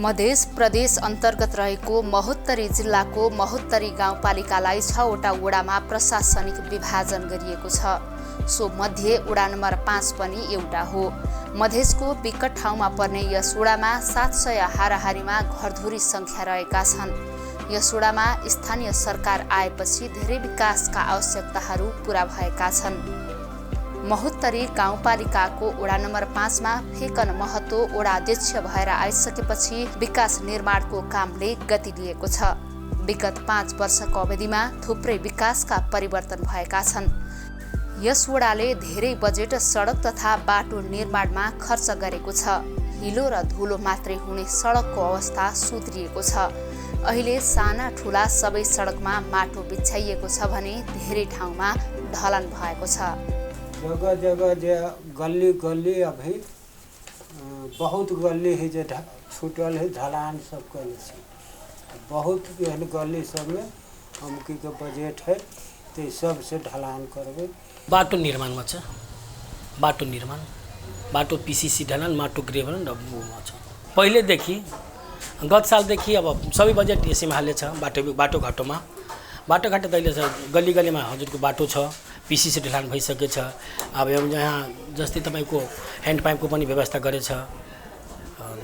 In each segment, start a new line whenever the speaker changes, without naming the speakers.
मध्य प्रदेश अन्तर्गत रहेको महोत्तरी जिल्लाको महोत्तरी गाउँपालिकालाई 6 वटा वडामा प्रशासनिक विभाजन गरिएको छ। सो मध्ये वडा नम्बर 5 पनि एउटा हो। मधेसको विकट ठाउँमा पर्ने यस वडामा 700 हाराहारीमा घरधुरी संख्या रहेका छन्। यस वडामा स्थानीय सरकार आएपछि धेरै विकासका आवश्यकताहरू पूरा भएका छन्। महोत्तरी गाउँपालिकाको वडा नम्बर 5 मा फेकन महतो वडा अध्यक्ष भएर आइसकेपछि विकास निर्माणको कामले गति लिएको छ। विगत 5 वर्षको अवधिमा थुप्रै विकासका परिवर्तन भएका छन्। यस वडाले धेरै बजेट सडक तथा बाटो निर्माणमा खर्च गरेको छ। हिलो र धुलो मात्रै हुने सडकको अवस्था सुध्रिएको छ। अहिले साना ठुला सबै सडकमा माटो बिछाइएको छ भने धेरै ठाउँमा ढलान भएको छ।
जगह जगह गली गली अभी बहुत गली है जो छूटल है, ढलान सब करे छै। बहुत एहन गली सब में हमकी के बजट है तो सब से ढलान करबे।
बाटो निर्माणमा छ, बाटो निर्माण, बाटो पीसीसी ढलान, माटो ग्रेभल छ। पहिलेदेखि गत सालदेखि अब सबै बजेट यसैमा हाले छ। बाटोघाटोमा बाटोघाटो दैले छ। गली गलीमा हजुरको बाटो छ, पीसीसी ढलान भइसकेको छ। अब यहाँ जस्तै तपाईको ह्यान्ड पाइपको पनि व्यवस्था गरेछ।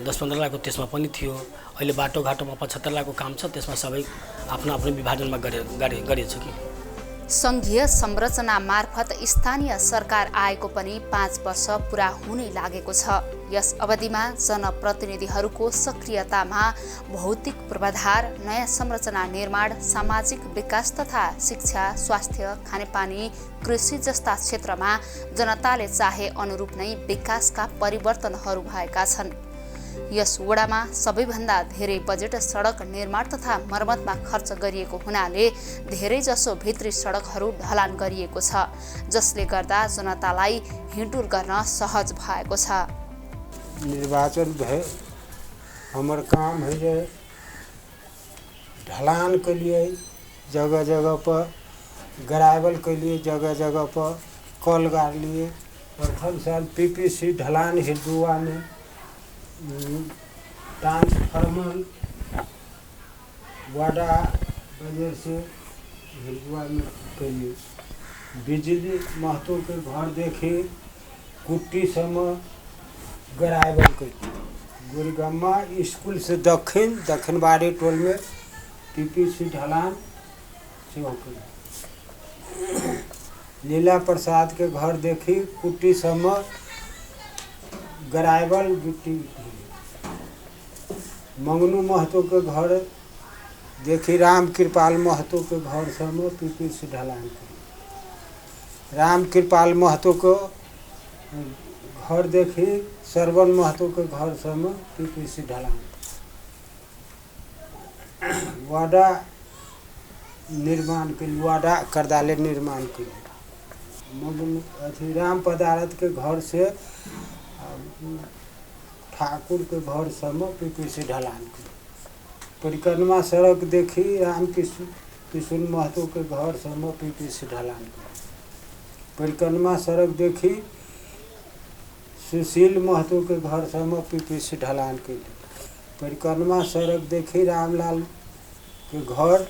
10-15 लाखको त्यसमा पनि थियो। अहिले बाटोघाटोमा 75 लाखको काम छ। त्यसमा सबै आफ्नो आफ्नो विभाजनमा गरेछ कि
संघीय संरचना मार्फत स्थानीय सरकार आएको पनि 5 वर्ष पूरा हुनै लागेको छ। यस अवधिमा जनप्रतिनिधिहरूको सक्रियतामा भौतिक पूर्वाधार, नयाँ संरचना निर्माण, सामाजिक विकास तथा शिक्षा, स्वास्थ्य, खानेपानी, कृषि जस्ता क्षेत्रमा जनताले चाहे अनुरूप नै विकासका परिवर्तनहरू भएका छन्। यस वडामा सबैभन्दा धेरै बजेट सडक निर्माण तथा मर्मतमा खर्च गरिएको हुनाले धेरै जसो भित्री सडकहरू ढलान गरिएको छ, जसले गर्दा जनतालाई हिँडडुल गर्न सहज भएको छ।
निर्वाचन भए हमर काम है जे ढलान के लिए जगह जगह पर, ग्रेवल के लिए जगह जगह पर कल गाड़ लिए। प्रथम साल पीपीसी ढलान हिरदुआ में, ट्रांसफार्मर वाडा वजह से हिरदुआ में के लिए। बिजली महतो के घर देखे, कुट्टी समय ग्रेवल के गुरगम्मा स्कूल से दक्षिण बाड़ी टोल में पीपीसी ढलान से होकर। लीला प्रसाद के घर देखी, कुट्टी समय ग्रेवल गिट्टी। मंगनू महतो के घर देखी, राम कृपाल महतो के घर समय पीपीसी ढलान। राम कृपाल महतो को घर देखी, सरवन महतो के घर समय पीपीसी ढलान। वाडा निर्माण के लिए, वाडा करदाले निर्माण के लिए राम पदारथ के घर से ठाकुर के घर समय पीपीसी ढलान के। परिक्रमा सड़क देखी, राम किशुन महतो के घर समय पीपीसी ढलान के। परिक्रमा सड़क देखी, सुशील महतो के घर समय पीपीसी ढलान के लिए। परिक्रमा सड़क देखी, रामलाल के घर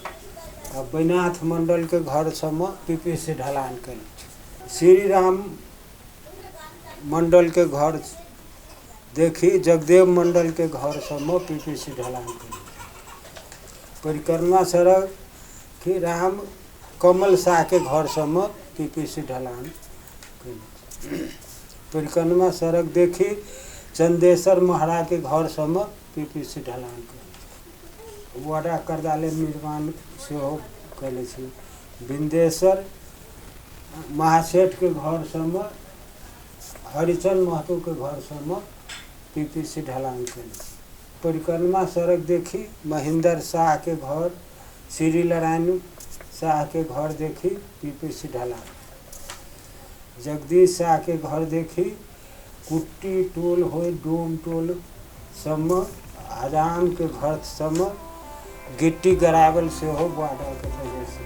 और बैनाथ मंडल के घर समय पीपीसी ढलान के लिए। श्री राम मंडल के घर देखी, जगदेव मंडल के घर समय पीपीसी ढलान के लिए। परिक्रमा सड़क की राम कमल शाह के घर समय पीपीसी ढलान के लिए। परिक्रमा सड़क देखी, चंदेश्वर महाराज के घर समय पीपीसी ढलान के। वाडा करदाले निर्माण से हो कैले छी। बिंदेश्वर महासेठ के घर समय, हरिचंद महतो के घर समय पीपीसी ढलान के। परिक्रमा सड़क देखी, महेंद्र शाह के घर, श्री नारायण शाह के घर देखी, पीपीसी ढलान। जगदीश शाह के घर देखी, कुट्टी टोल हो, डोम टोल समय, आराम के घर समय गिट्टी ग्रेवल से हो, वाडा के वजह से।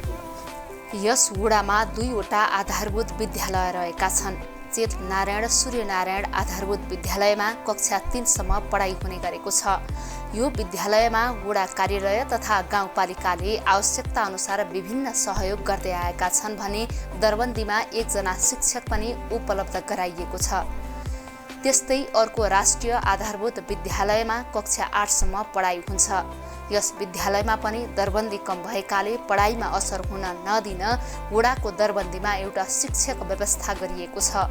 यस वडामा 2 वटा आधारभूत विद्यालय रहेका छन्। चेत नारायण सूर्यनारायण आधारभूत विद्यालयमा कक्षा 3 सम्म पढाइ हुने गरेको छ। यो विद्यालयमा वडा कार्यालय तथा गाउँपालिकाले आवश्यकता अनुसार विभिन्न सहयोग गर्दै आएका छन् भने दरबन्दीमा 1 जना शिक्षक पनि उपलब्ध गराइएको छ। त्यस्तै अर्को राष्ट्रिय आधारभूत विद्यालयमा कक्षा 8 सम्म पढाइ हुन्छ। यस विद्यालयमा पनि दरबन्दी कम भएकाले पढाइमा असर हुन नदिन वडाको दरबन्दीमा एउटा शिक्षक व्यवस्था गरिएको छ।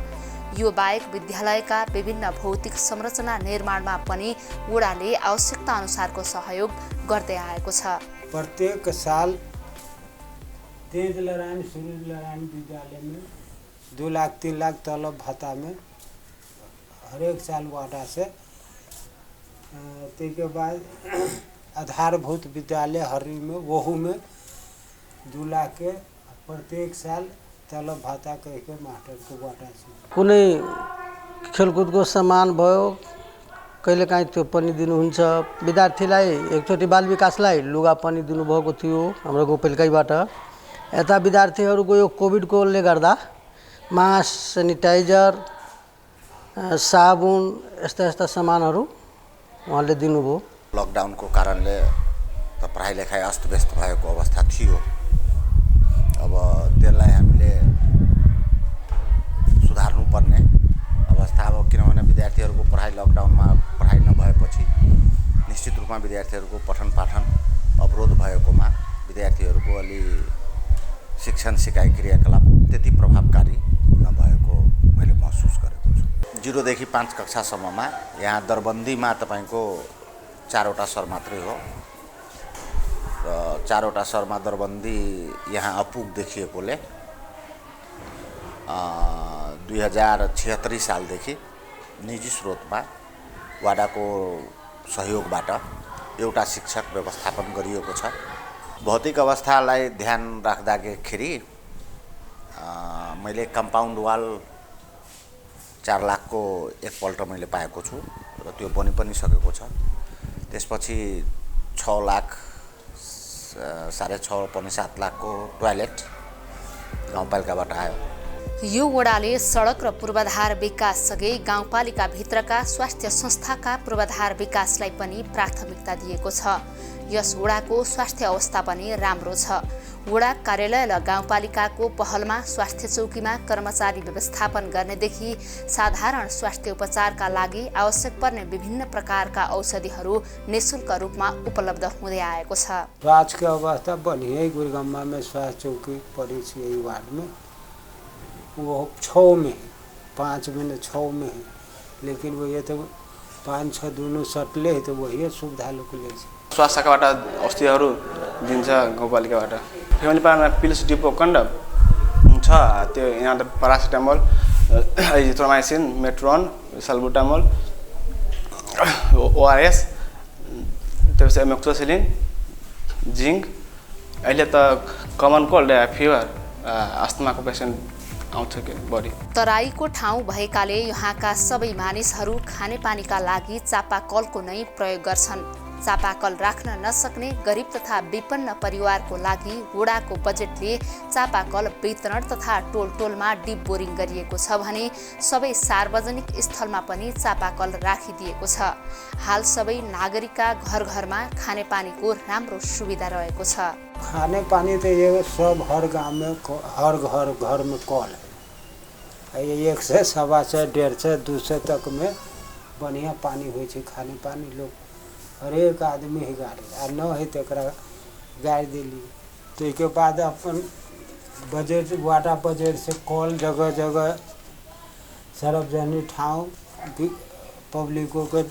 यो बाहेक विद्यालयका विभिन्न भौतिक संरचना निर्माणमा पनि वडाले आवश्यकता अनुसारको सहयोग गर्दै आएको छ।
प्रत्येक साल तेज लड़ाई शुरू लड़ाई विद्यालय में 2 लाख 3 लाख तलब भत्ता में हर एक साल वादा से के बाद आधारभूत विद्यालय हरी में वहू में 2 लाख के प्रत्येक साल तलब भत्ता कह के मास्टर को वादा से
कुनै खेलकुदको सामान भयो कहिलेकाहीँ त्यो पनि दिनुहुन्छ। विद्यार्थीलाई एकचोटि बाल विकासलाई लुगा पनि दिनुभएको थियो हाम्रो गाउँपालिकाबाट। यता विद्यार्थीहरूको यो कोभिडकोले गर्दा मास्क सेनिटाइजर साबुन यस्ता सामानहरू उहाँले दिनुभयो।
लकडाउनको कारणले त पढाइ लेखाइ अस्तव्यस्त भएको अवस्था थियो। अब त्यसलाई हामीले सुधार्नुपर्ने अवस्था अब किनभने विद्यार्थीहरूको पढाइ लकडाउनमा पढाइ नभएपछि निश्चित रूपमा विद्यार्थीहरूको पठन पाठन अवरोध भएकोमा विद्यार्थीहरूको अलि शिक्षण सिकाइ क्रियाकलाप त्यति प्रभावकारी नभएको मैले महसुस गरेको छु। 0 देखि 5 कक्षासम्ममा यहाँ दरबन्दीमा तपाईको 4वटा सर मात्रै हो र 4वटा सरमा दरबन्दी यहाँ अपुग देखिएकोले 2076 सालदेखि निजी स्रोतमा वाडाको सहयोगबाट एउटा शिक्षक व्यवस्थापन गरिएको छ। भौतिक अवस्थालाई ध्यान राख्दाखेरि मैले कम्पाउन्ड वाल 4 लाखको एकपल्ट मैले पाएको छु र त्यो बनि पनि सकेको छ। त्यसपछि 6 लाख 6.5 पनि 7 लाखको टोयलेट गाउँपालिकाबाट आयो।
यो वडाले सडक र पूर्वाधार विकाससँगै गाउँपालिका भित्रका स्वास्थ्य संस्थाका पूर्वाधार विकासलाई पनि प्राथमिकता दिएको छ। यस वडाको स्वास्थ्य अवस्था पनि राम्रो छ। वडा कार्यालय र गाउँपालिकाको पहलमा स्वास्थ्य चौकीमा कर्मचारी व्यवस्थापन गर्नेदेखि साधारण स्वास्थ्य उपचारका लागि आवश्यक पर्ने विभिन्न प्रकारका औषधिहरू निःशुल्क रूपमा उपलब्ध हुँदै आएको छ।
स्वास्थ्य की अवस्था बढ़िया गुरगम्मा में स्वास्थ्य चौकी पड़ी थी यही वार्ड में, वो 6 में 5 में 6 में है, लेकिन वो ये तो 5-6 दोनों सटले है तो वही सुविधा लोग ले।
स्वास्थ्य शाखाबाट औषधिहरू दिन्छ गाउँपालिकाबाट। फेमिली प्लानमा पिल्स डिपो कन्डम छ, त्यो यहाँ त paracetamol, azithromycin, matron, salbutamol, ORS, त्यसपछि एमोक्सिसिलिन, जिंक। अहिले त कमन कोल्ड फिभर अस्थमाको पेसेन्ट आउँछ के बढी।
तराईको ठाउँ भएकाले यहाँका सबै मानिसहरू खानेपानीका लागि चापाकलको नै प्रयोग गर्छन्। चापाकल राख्न नसक्ने गरिब तथा विपन्न परिवारको लागि वडाको बजेटले चापाकल वितरण तथा टोलटोलमा डिप बोरिङ गरिएको छ भने सबै सार्वजनिक स्थलमा पनि चापाकल राखिदिएको छ। हाल सबै नागरिकका घर घरमा खानेपानीको राम्रो सुविधा रहेको छ।
खाने पानी तो ये सब हर गांव में हर घर में कल है। ये 100, 125, 150, 200 तक में बढ़िया पानी हो। खाने पानी लोग हर एक आदमी ही गाड़ी आ न है तो गाड़ी दिली। तो इसके बाद अपन बजट वाटर बजट से कल जगह जगह सार्वजनिक ठाव पब्लिकों के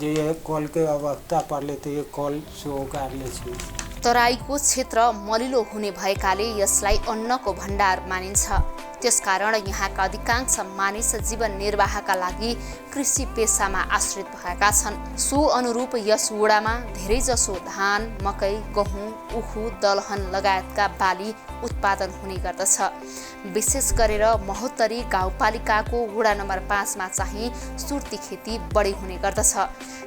जे कल के आवश्यकता पड़ले तो ये कल से गाड़ ले।
तराईको क्षेत्र मलिलो हुने भएकाले यसलाई अन्नको भण्डार मानिन्छ। त्यसकारण यहाँका अधिकांश मानिस जीवन निर्वाहका लागि कृषि पेसामा आश्रित भएका छन्। सो अनुरूप यस वडामा धेरैजसो धान, मकै, गहुँ, उखु, दलहन लगायतका बाली उत्पादन हुने गर्दछ। विशेष गरेर महोत्तरी गाउँपालिकाको वडा नम्बर 5 मा चाहिँ सुर्ती खेती बढी हुने गर्दछ।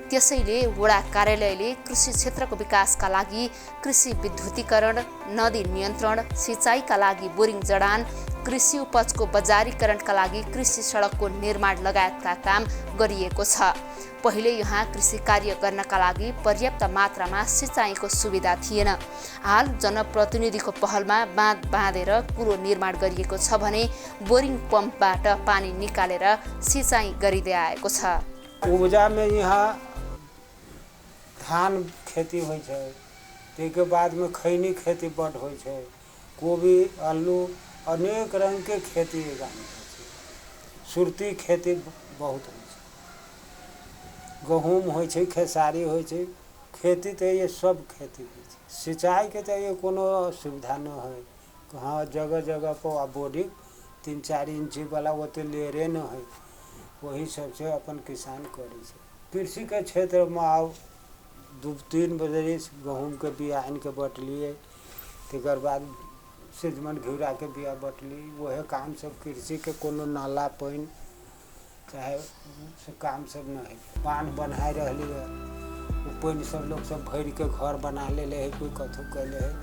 त्यसैले वडा कार्यालयले कृषि क्षेत्रको विकासका लागि कृषि विद्युतीकरण, नदी नियन्त्रण, सिँचाइका लागि बोरिङ जडान, कृषि उपजको बजारीकरणका लागि कृषि सडकको निर्माण लगायतका काम गरिएको छ। पहिले यहाँ कृषि कार्य गर्नका लागि पर्याप्त मात्रामा सिँचाइको सुविधा थिएन। हाल जनप्रतिनिधिको पहलमा बाँध बाँधेर कुलो निर्माण गरिएको छ भने बोरिङ पम्पबाट पानी निकालेर सिँचाइ गरिँदै आएको छ।
उपजामे यहाँ धान खेती होइ छै, त्यसके बादमे खैनी खेती बड होइ छै, कोबी, आलू, अनेक रंगके खेती गाममे होइ छै। सुर्ती खेती बहुत होइ छै, गहूम होइ छै, खेसारी होइ छै। खेती तऽ ये सब खेती होइ छै। सिंचाइके तऽ ये कोनो सुविधा न है। कहाँ जगह जगह पर बोरिंग 3-4 इंची वाला ओते लेरे न है। वही सबसे अपन किसान करे छै। कृषि के क्षेत्र में आब 2-3 बजे गहूँमके बिया आनि के बटलिए, तकर बाद सिजमन घिउरा के बिया बटली। वह काम सब कृषि के कोनो नाला पानि चाहे से काम सब न है। बांध बना रहली है, पानि सब लोग सब भर के घर बना लेले है, कोई कथु कैले है।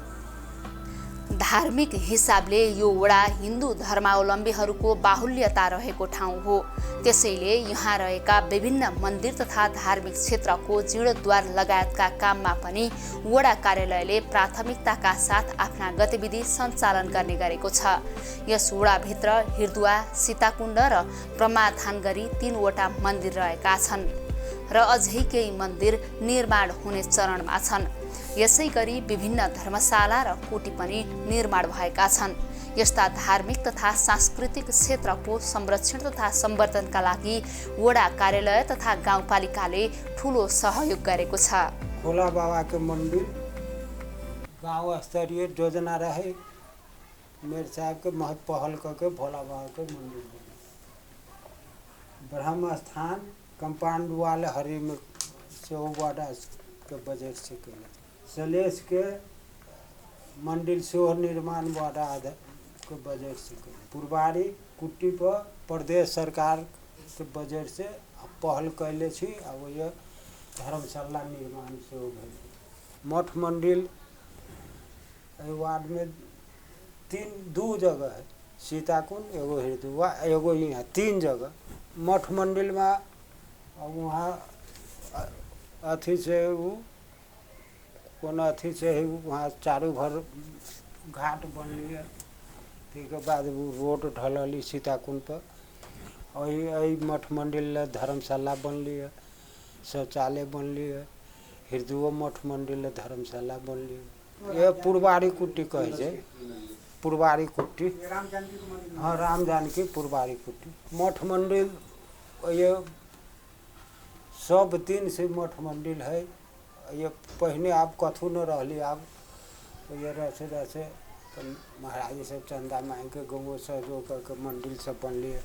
धार्मिक हिसाबले यो वडा हिन्दू धर्मावलम्बीहरूको बाहुल्यता रहेको ठाउँ हो। त्यसैले यहाँ रहेका विभिन्न मन्दिर तथा धार्मिक क्षेत्रको जीर्णोद्धार लगायतका काममा पनि वडा कार्यालयले प्राथमिकताका साथ आफ्ना गतिविधि सञ्चालन गर्ने गरेको छ। यस वडाभित्र हिर्दुवा, सीताकुण्ड र ब्रह्माथान गरी 3 वटा मन्दिर रहेका छन् र अझै केही मन्दिर निर्माण हुने चरणमा छन्। यसै गरी विभिन्न धर्मशाला र कोठी पनि निर्माण भएका छन्। यस्ता धार्मिक तथा सांस्कृतिक क्षेत्रको संरक्षण तथा सम्वर्धनका लागि वडा कार्यालय तथा गाउँपालिकाले ठूलो सहयोग गरेको छ।
भोला बाबा के मंदिर गांव स्तरीय योजना रहे, मेयर साहब के महत पहल करके भोला बाबा के मंदिर बने। ब्रह्म स्थान कंपाउंड वाले हरी में से वडा के बजट से केले। सलेश के मंदिर से निर्माण वडा के बजट से केले। पुरबारी कुट्टी पर प्रदेश सरकार के बजट से पहल कैले छी। अब ये धर्मशाला निर्माण से हो गए। मठ मंदिर वार्ड में 2 जगह है, सीताकुंड, एगो हिरदुआ, एगो यहाँ 3 जगह। मठ मंदिर में वहाँ अथी से कोनो अथी से वहाँ चारू घर घाट बनली है। के बाद वो रोड ढलली सीताकुंड पर। और मठ मंदिर धर्मशाला बनली है, शौचालय बनली है। हिरदुओ मठ मंदिर धर्मशाला बनली है। ये पुरबारी कुट्टी कहे छै, पुरबारी कुट्टी। हाँ, राम जानकी पुरबारी कुट्टी। मठ मंदिर ये सब 3 से मठ मंदिर है। ये पहले आप कथू न रहली, आप ये रसे रसे तो महाराज सब चंदा मांग के गाँव सहयोग करके मंदिर सब बनली है।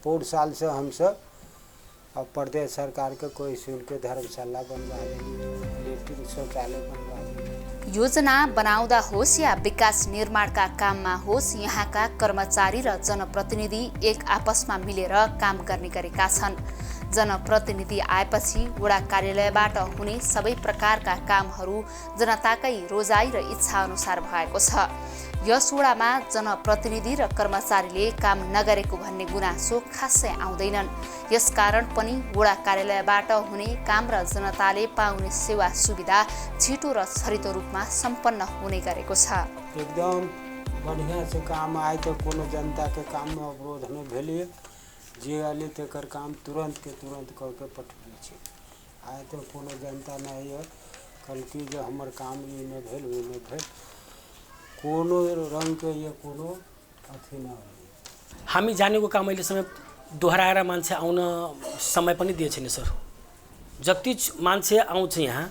पूर्व साल से हम सब और प्रदेश सरकार के कोई सुन के धर्मशाला बनवा देली, लेट्रिन शौचालय बनवा देली।
योजना बनाउँदा होस् या विकास निर्माणका काममा होस्, यहाँका कर्मचारी र जनप्रतिनिधि एक आपसमा मिलेर काम गर्ने गरेका छन्। जनप्रतिनिधि आएपछि वडा कार्यालयबाट हुने सबै प्रकारका कामहरू जनताकै रोजाइ र इच्छा अनुसार भएको छ। यस वडामा जनप्रतिनिधि र कर्मचारीले काम नगरेको भन्ने गुनासो खासै आउँदैनन्। यसकारण पनि वडा कार्यालयबाट हुने काम र जनताले पाउने सेवा सुविधा छिटो र छरितो रूपमा सम्पन्न हुने गरेको छ।
एकदम बढ़िया से काम आए तो कोनो जनता के काम में अवरोध नहीं भेलिए। जे अली तेकर काम तुरंत के तुरंत करके पठबे छी। आए तो कोनो जनता नहीं है कल की जो हमर काम ये नहीं भेल वो नहीं भेल, कोनो रंग के ये कोनो अथी न हो।
हामी जानेको काम अहिले समय दोहोऱ्याएर मान्छे आउन समय पनि दिए छैन सर। जति मान्छे आउँछ यहाँ,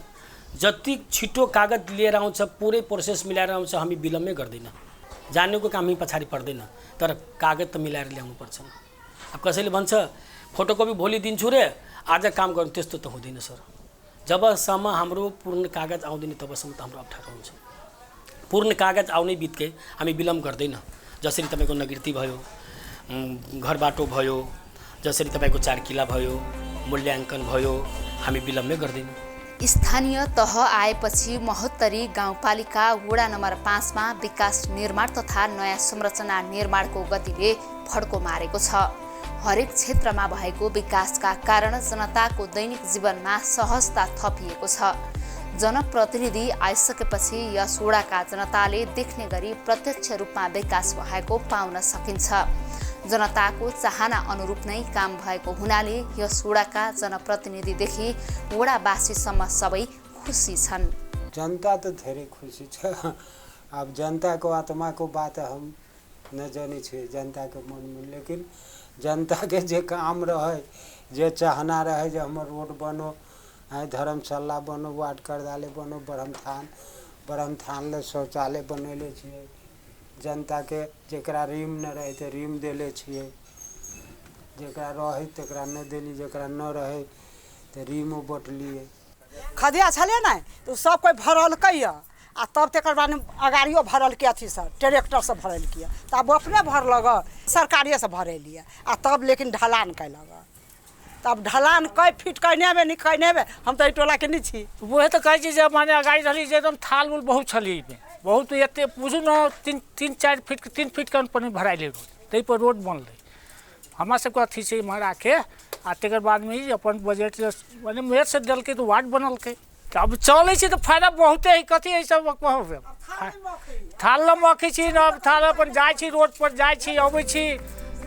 जति छिटो कागज लिएर आउँछ, पुरै प्रोसेस मिलाएर आउँछ, हामी विलम्बै गर्दैन। जानेको काम पछाडि पर्दैन, तर कागज त मिलाएर ल्याउनु पर्छ। अब कसैले भन्छ फोटोकपी भोलि दिन्छु रे, आज काम गर्नु, त्यस्तो त हुँदैन सर। जबसम्म हाम्रो पूर्ण कागज आउँदैन तबसम्म त हाम्रो अप्ठ्यारो हुन्छ। पूर्ण कागज आउनै बित्तिकै हामी विलम्ब गर्दैन। जसरी तपाईँको नगृति भयो, घर बाटो भयो, जसरी तपाईँको 4 किला भयो, मूल्याङ्कन भयो, हामी विलम्बै गर्दैनौँ।
स्थानीय तह आएपछि महोत्तरी गाउँपालिका वडा नम्बर 5 मा विकास निर्माण तथा नयाँ संरचना निर्माणको गतिले फड्को मारेको छ। हरेक क्षेत्रमा भएको विकासका कारण जनताको दैनिक जीवनमा सहजता थपिएको छ। जनप्रतिनिधि आइसकेपछि यस वडाका जनताले देख्ने गरी प्रत्यक्ष रूपमा विकास भएको पाउन सकिन्छ। जनताको चाहना अनुरूप नै काम भएको हुनाले यस वडाका जनप्रतिनिधिदेखि वडावासीसम्म सबै खुसी छन्।
जनता तो धेरै खुसी छ। अब जनता को आत्मा को बात हम न जानी छे जनता के मन में, लेकिन जनता के जे काम रहे, जे चाहना रहे जे हमर रोड बनो, धर्मशाला बनो, वार्ड कार्यालय बनो, ब्रह्मथान ले शौचालय बनैले छियै। जनता के जेकरा रीम न रहे तो रीम देले छियै, जेकरा रहे तकरा न देली, जेकरा न रहे तो रीमो बटलिए।
खदिया छले ना तो सब कोई भरलकै आ तब तकर बाद अगाड़ियो भरल के अथी से ट्रैक्टर से भरल किया, तब अपने भरलग सरकारिए से भरेलिए आ तब लेकिन ढलान कैलग। तब ढलान कै फीट कहने में नहीं कहने में हम तो टोला के नहीं छी।
वह तो कहे जे माने अगाड़ी रही जे एकदम थाल उल बहुत छली में, बहुत एते बुझू न 3-4 फीट 3 फीट के पानी भराइले रोड, तै पर रोड बनले। हमरा सबके अथी से मारा के आ तकर बाद में अपन बजट माने मेयर से दल के तो वार्ड बनल के, अब चले छी तो फायदा बहुते है। कथी है सब कहबे थाल न मखी छी न, थाल अपन जाय छी रोड पर जाय छी अबै छी,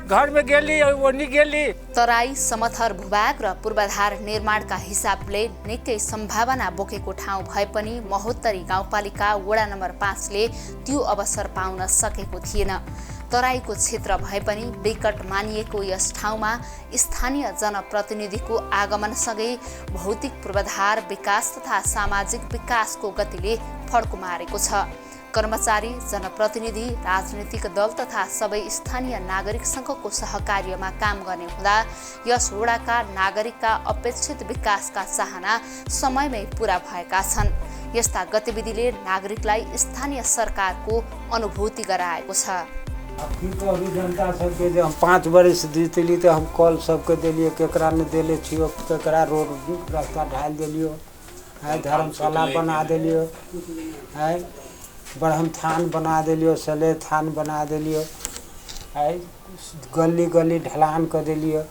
घर में गेली ओनी गेली।
तराई समथर भूभाग र पूर्वाधार निर्माणका हिसाबले निकै सम्भावना बोकेको ठाउँ भए पनि महोत्तरी गाउँपालिका वडा नम्बर 5 ले त्यो अवसर पाउन सकेको थिएन। तराईको क्षेत्र भए पनि विकट मानिएको यस ठाउँमा स्थानीय जनप्रतिनिधिको आगमनसँगै भौतिक पूर्वाधार विकास तथा सामाजिक विकासको गतिले फड्को मारेको छ। कर्मचारी, जनप्रतिनिधि, राजनीतिक दल तथा सबै स्थानीय नागरिकसँगको सहकार्यमा काम गर्ने हुँदा यस वडाका नागरिकका अपेक्षित विकासका चाहना समयमै पूरा भएका छन्। यस्ता गतिविधिले नागरिकलाई स्थानीय सरकारको अनुभूति गराएको छ।
अभी जनता सबके जे हम 5 वर्ष जीतली तो हम कल सबके दिलिए, केकरा ने दिले छियो, केकरा रोड रास्ता ढाल दिलियो, धर्मशाला बना दिलियो, ब्रह्मथान बना दिलियो, सले थान बना दिलियो, गली गली ढलान कर दिलियो,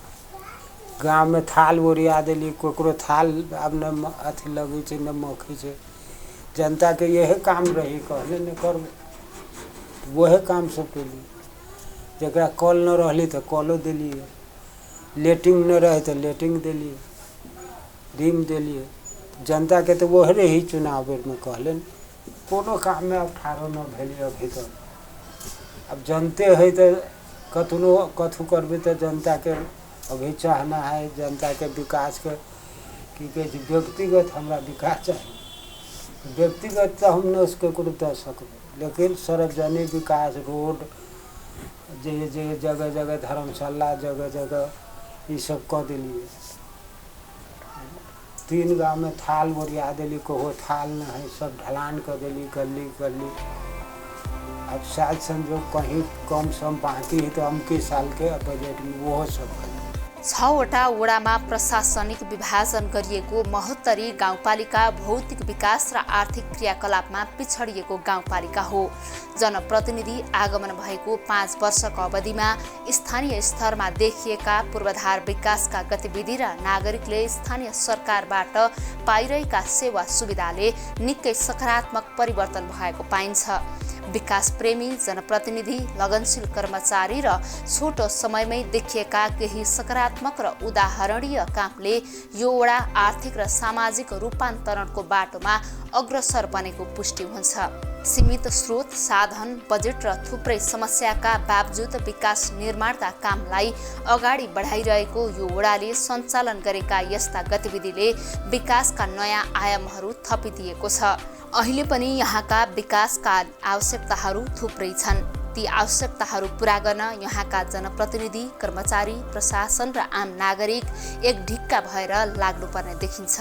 गाँव में थाल ओरिया दिली, कोकरो थाल अब न अथी लगे छे न मौखी छे। जनता के यही काम रही, कहले न कर वह काम सब केलिए। जकरा कल न रहली तो कलो दिलिए, लेटिंग न रहे तो लेटिंग दिलिए, रीम दिलिए। जनता के तो वह रही चुनाव में कहले कोनो काम में अब ठाड़ो न भेलिए अभी तक। अब जनते है तो कथू करबे तो जनता के अभी चाहना है, जनता के विकास के की कहे व्यक्तिगत हमरा विकास चाहिए। व्यक्तिगत तो हम न उसके कुछ दे सकते, लेकिन सार्वजनिक विकास, रोड जे जगह जगह धर्मशाला जगह जगह ये सब कर दिलिए। 3 गाँव में थाल ओरिया दिली, कोहो थाल न है, सब ढलान कर दिली गली गली। अब शायद संजोग कहीं कम सम बाकी है तो हम के साल के बजट में वो सब
6वटा वडामा प्रशासनिक विभाजन गरिएको महोत्तरी गाउँपालिका भौतिक विकास र आर्थिक क्रियाकलापमा पिछडिएको गाउँपालिका हो। जनप्रतिनिधि आगमन भएको 5 वर्षको अवधिमा स्थानीय स्तरमा देखिएका पूर्वाधार विकासका गतिविधि र नागरिकले स्थानीय सरकारबाट पाइरहेका सेवा सुविधाले निकै सकारात्मक परिवर्तन भएको पाइन्छ। विकास प्रेमी जनप्रतिनिधि, लगनशील कर्मचारी र छोटो समयमै देखिएका केही सकारात्मक र उदाहरणीय कामले यो वडा आर्थिक र सामाजिक रूपान्तरणको बाटोमा अग्रसर बनेको पुष्टि हुन्छ। सीमित स्रोत, साधन, बजेट र थुप्रै समस्याका बावजुद विकास निर्माणका कामलाई अगाडि बढाइरहेको यो वडाले सञ्चालन गरेका यस्ता गतिविधिले विकासका नयाँ आयामहरू थपिदिएको छ। अहिले पनि यहाँका विकासका आवश्यकताहरू थुप्रै छन्। ती आवश्यकताहरू पूरा गर्न यहाँका जनप्रतिनिधि, कर्मचारी, प्रशासन र आम नागरिक एक ढिक्का भएर लाग्नुपर्ने देखिन्छ।